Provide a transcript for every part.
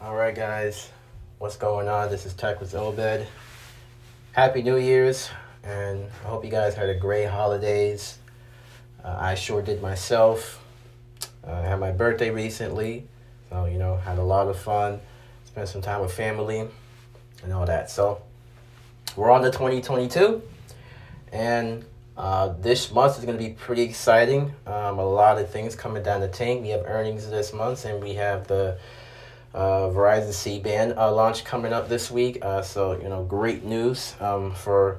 All right, guys, what's going on? This is Tech with Obed. Happy New Year's, and I hope you guys had a great holidays. I sure did myself. I had my birthday recently, so had a lot of fun. Spent some time with family and all that. So we're on to 2022, and this month is going to be pretty exciting. A lot of things coming down the tank. We have earnings this month, and we have the Verizon C-band launch coming up this week. So great news for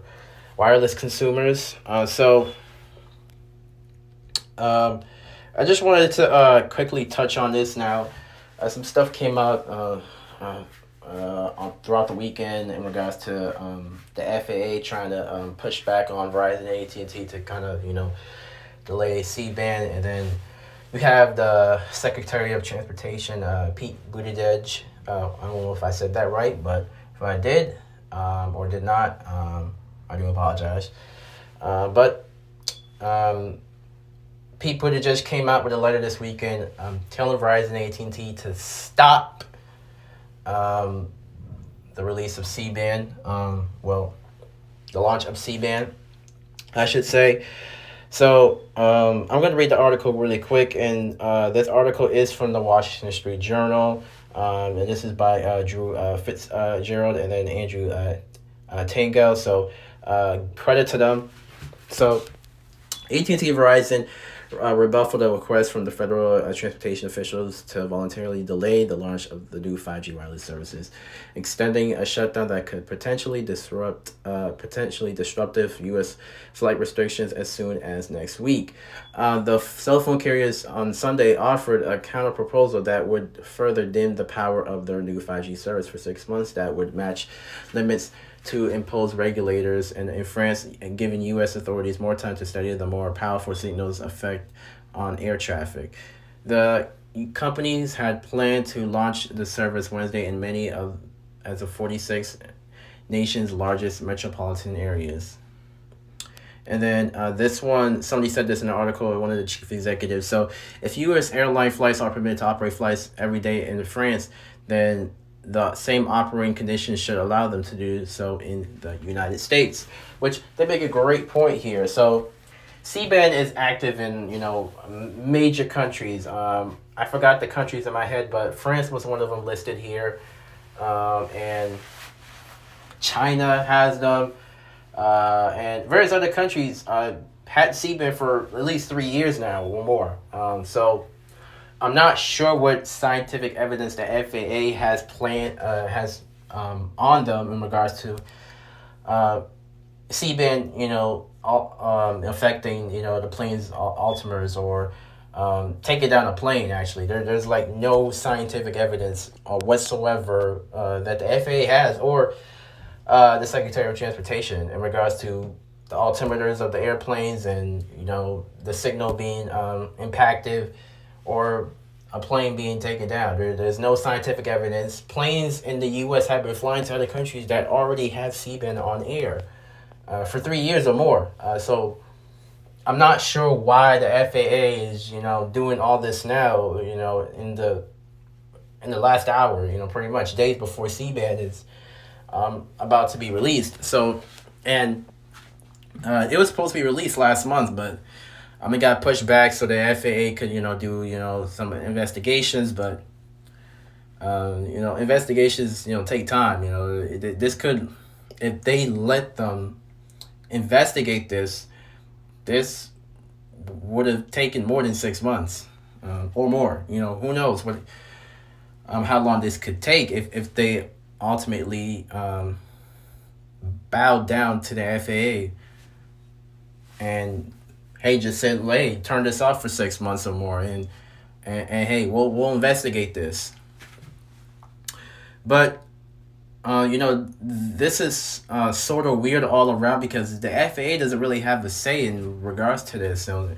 wireless consumers. Um, I just wanted to quickly touch on this now. Some stuff came out throughout the weekend in regards to the FAA trying to push back on Verizon and AT&T to kind of delay C-band, and then we have the Secretary of Transportation, Pete Buttigieg. I don't know if I said that right, but if I did or did not, I do apologize. But Pete Buttigieg came out with a letter this weekend telling Verizon and AT&T to stop the release of C-band. The launch of C-band, I should say. So I'm going to read the article really quick, and this article is from the Washington Street Journal, and this is by Drew Fitzgerald and then Andrew Tango. So credit to them. So AT&T Verizon rebuffed a request from the federal transportation officials to voluntarily delay the launch of the new 5G wireless services, extending a shutdown that could potentially disruptive U.S. flight restrictions as soon as next week. The cell phone carriers on Sunday offered a counter proposal that would further dim the power of their new 5G service for 6 months that would match limits to impose regulators, and in France, giving U.S. authorities more time to study the more powerful signal's effect on air traffic. The companies had planned to launch the service Wednesday in many of 46 nation's largest metropolitan areas. And then this one, somebody said this in an article, one of the chief executives. So if U.S. airline flights are permitted to operate flights every day in France, then the same operating conditions should allow them to do so in the United States, which they make a great point here. So C-band is active in, major countries. I forgot the countries in my head, but France was one of them listed here. And China has them. And various other countries had C-band for at least 3 years now or more. So I'm not sure what scientific evidence the FAA has on them in regards to C-band, affecting the plane's altimers or taking down a plane. Actually, there's like no scientific evidence whatsoever that the FAA has or the Secretary of Transportation in regards to the altimeters of the airplanes and the signal being impacted or a plane being taken down. There's no scientific evidence. Planes in the U.S. have been flying to other countries that already have C-band on air for 3 years or more. So I'm not sure why the FAA is doing all this now. In the last hour. Pretty much days before C-band is about to be released. So and it was supposed to be released last month, but it got pushed back so the FAA could, do, some investigations, but, investigations, take time. This could, if they let them investigate this would have taken more than 6 months or more. Who knows how long this could take if they ultimately bowed down to the FAA and hey, just said, hey, turn this off for 6 months or more, and hey, we'll investigate this. But this is sort of weird all around because the FAA doesn't really have a say in regards to this. So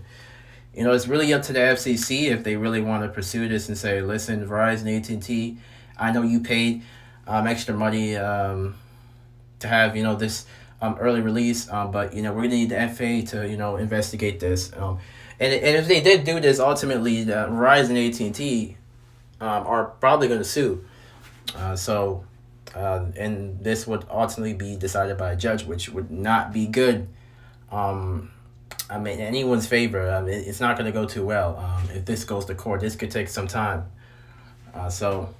it's really up to the FCC if they really want to pursue this and say, listen, Verizon, AT&T, I know you paid extra money to have this early release, but we're gonna need the FAA to investigate this. And if they did do this, ultimately, Verizon and AT&T are probably gonna sue. And this would ultimately be decided by a judge, which would not be good. Um, I mean, anyone's favor. I mean, it's not going to go too well. If this goes to court, this could take some time. So,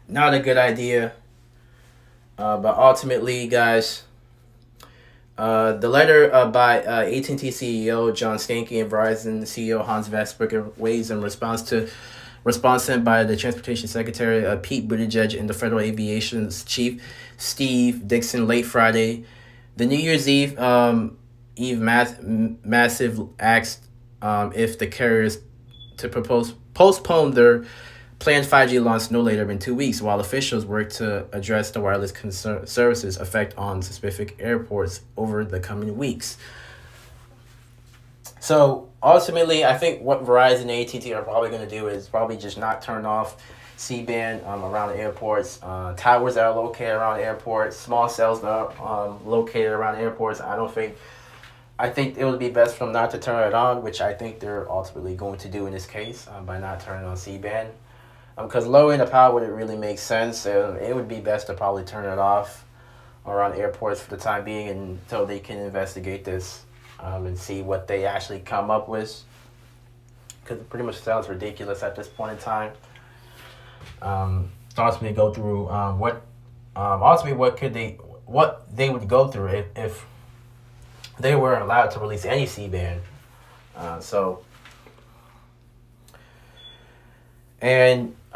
not a good idea. But ultimately, guys, the letter by AT&T CEO John Stankey and Verizon CEO Hans Vestberg weighs in response sent by the Transportation Secretary Pete Buttigieg and the Federal Aviation's Chief Steve Dixon late Friday. The New Year's Eve massive asked if the carriers to postpone their planned 5G launch no later than 2 weeks, while officials work to address the wireless services effect on specific airports over the coming weeks. So ultimately, I think what Verizon and AT&T are probably going to do is probably just not turn off C-band around airports, towers that are located around airports, small cells that are located around airports. I think it would be best for them not to turn it on, which I think they're ultimately going to do in this case by not turning on C-band. Because lowering the power wouldn't really make sense. It would be best to probably turn it off around airports for the time being until they can investigate this and see what they actually come up with. Because it pretty much sounds ridiculous at this point in time. Ultimately go through what they would go through if they weren't allowed to release any C-band.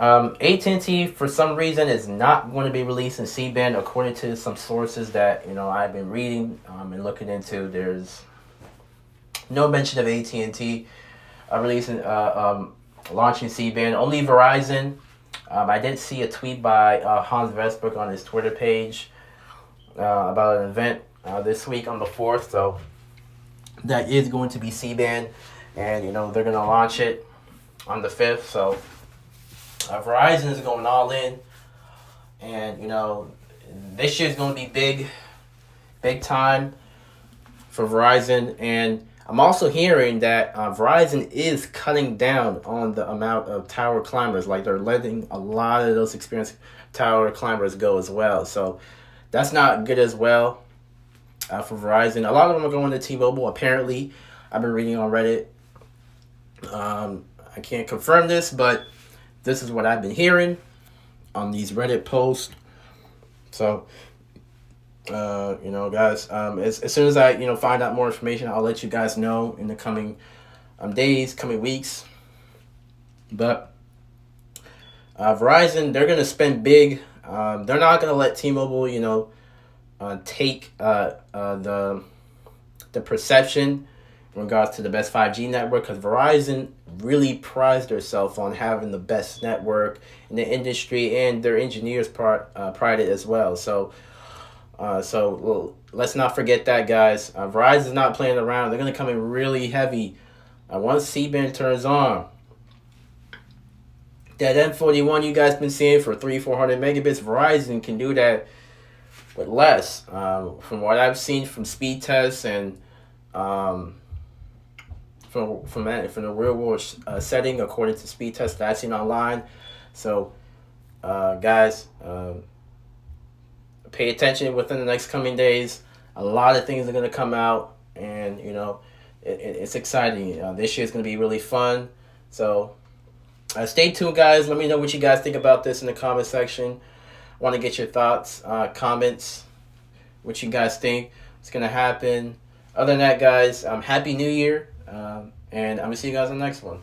AT&T for some reason is not going to be releasing C-band according to some sources that I've been reading and looking into. There's no mention of AT&T releasing launching C-band. Only Verizon. I did see a tweet by Hans Vestberg on his Twitter page about an event this week on the 4th. So that is going to be C-band, and they're going to launch it on the 5th. So Verizon is going all in, and this year is going to be big time for Verizon. And I'm also hearing that Verizon is cutting down on the amount of tower climbers. Like, they're letting a lot of those experienced tower climbers go as well. So that's not good as well for Verizon. A lot of them are going to T-Mobile, apparently. I've been reading on Reddit. I can't confirm this, but this is what I've been hearing on these Reddit posts. So, guys, as soon as I, find out more information, I'll let you guys know in the coming days, coming weeks. But Verizon, they're going to spend big. They're not going to let T-Mobile, take the perception in regards to the best 5G network, because Verizon really prides themselves on having the best network in the industry, and their engineers pride it as well. So let's not forget that, guys. Verizon's not playing around. They're going to come in really heavy. Once C-band turns on, that M41 you guys been seeing for 300-400 megabits, Verizon can do that with less. From what I've seen from speed tests and from the real world setting, according to speed tests that I've seen online. So, guys, pay attention within the next coming days. A lot of things are going to come out, and it's exciting. This year is going to be really fun. So stay tuned, guys. Let me know what you guys think about this in the comment section. I want to get your thoughts, comments, what you guys think is going to happen. Other than that, guys, Happy New Year, and I'm going to see you guys on the next one.